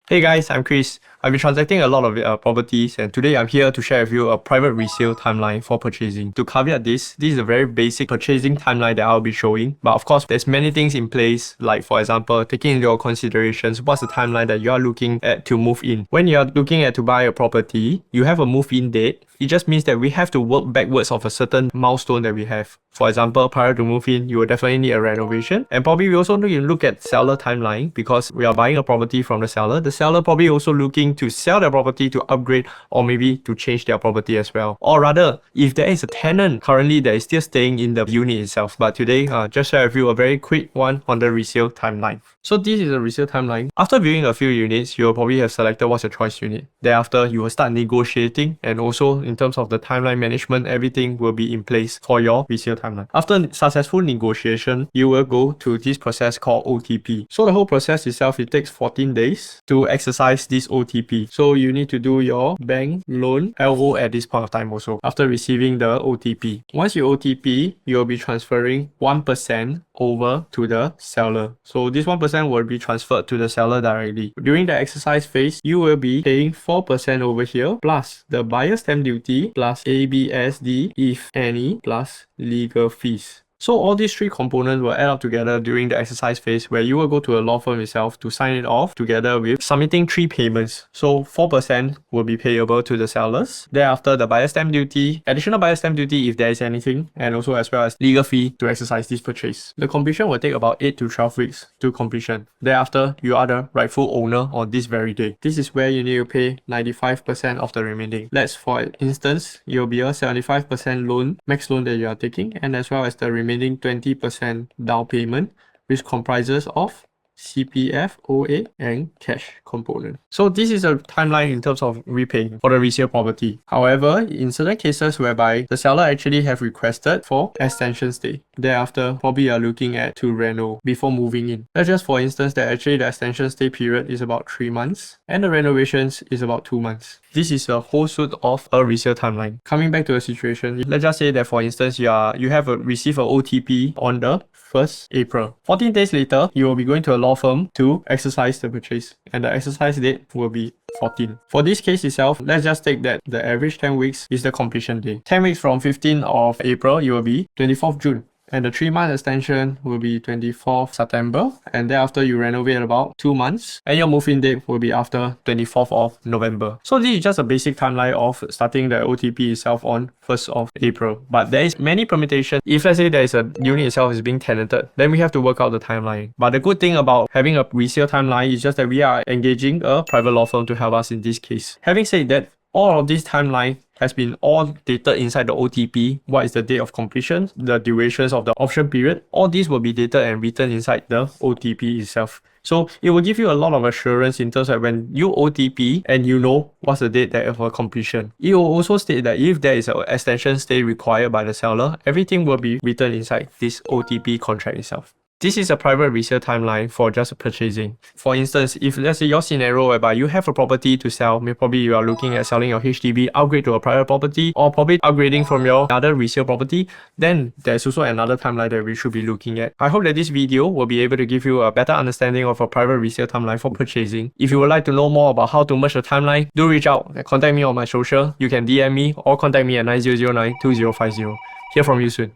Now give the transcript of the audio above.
Hey guys, I'm Chris. I've been transacting a lot of properties, and today I'm here to share with you a private resale timeline for purchasing. To caveat this is a very basic purchasing timeline that I'll be showing, but of course there's many things in place, like for example taking into considerations what's the timeline that you are looking at to move in. When you are looking at to buy a property, you have a move-in date. It just means that we have to work backwards of a certain milestone that we have. For example, prior to move in, you will definitely need a renovation. And probably we also need to look at seller timeline because we are buying a property from the seller. The seller probably also looking to sell their property to upgrade or maybe to change their property as well. Or rather, if there is a tenant currently that is still staying in the unit itself. But today, just share with you a very quick one on the resale timeline. So this is a resale timeline. After viewing a few units, you will probably have selected what's your choice unit. Thereafter, you will start negotiating, and also in terms of the timeline management, everything will be in place for your resale timeline. After successful negotiation, you will go to this process called OTP. So the whole process itself, it takes 14 days to exercise this OTP. So you need to do your bank loan LO at this point of time also after receiving the OTP. Once you OTP, you'll be transferring 1% over to the seller. So this 1% will be transferred to the seller directly. During the exercise phase, you will be paying 4% over here plus the buyer stamp duty plus ABSD if any plus legal fees. So all these three components will add up together during the exercise phase where you will go to a law firm itself to sign it off together with submitting 3 payments. So 4% will be payable to the sellers. Thereafter, the buyer stamp duty, additional buyer stamp duty if there is anything, and also as well as legal fee to exercise this purchase. The completion will take about 8 to 12 weeks to completion. Thereafter, you are the rightful owner on this very day. This is where you need to pay 95% of the remaining. Let's for instance, you'll be a 75% loan, max loan that you are taking, and as well as the remaining 20% down payment, which comprises of CPF, OA, and cash component. So this is a timeline in terms of repaying for the resale property. However, in certain cases whereby the seller actually have requested for extension stay, thereafter probably you are looking at to reno before moving in. Let's just for instance that actually the extension stay period is about 3 months and the renovations is about 2 months. This is a whole suite of a resale timeline. Coming back to the situation, let's just say that for instance you have received a OTP on the 1st April. 14 days later, you will be going to a law firm to exercise the purchase, and the exercise date will be 14. For this case itself, let's just take that the average 10 weeks is the completion day. 10 weeks from 15th of April, you will be 24th June. And the 3-month extension will be 24th September, and thereafter you renovate about 2 months, and your move-in date will be after 24th of November. So this is just a basic timeline of starting the OTP itself on 1st of April. But there is many permutations. If let's say there is a unit itself is being tenanted, then we have to work out the timeline. But the good thing about having a resale timeline is just that we are engaging a private law firm to help us in this case. Having said that, all of this timeline has been all dated inside the OTP. What is the date of completion, the durations of the option period, all these will be dated and written inside the OTP itself. So it will give you a lot of assurance in terms of when you OTP and you know what's the date that for completion. It will also state that if there is an extension stay required by the seller, everything will be written inside this OTP contract itself. This is a private resale timeline for just purchasing. For instance, if let's say your scenario whereby you have a property to sell, maybe probably you are looking at selling your HDB, upgrade to a private property, or probably upgrading from your other resale property, then there's also another timeline that we should be looking at. I hope that this video will be able to give you a better understanding of a private resale timeline for purchasing. If you would like to know more about how to merge the timeline, do reach out and contact me on my social. You can DM me or contact me at 9009 2050. Hear from you soon.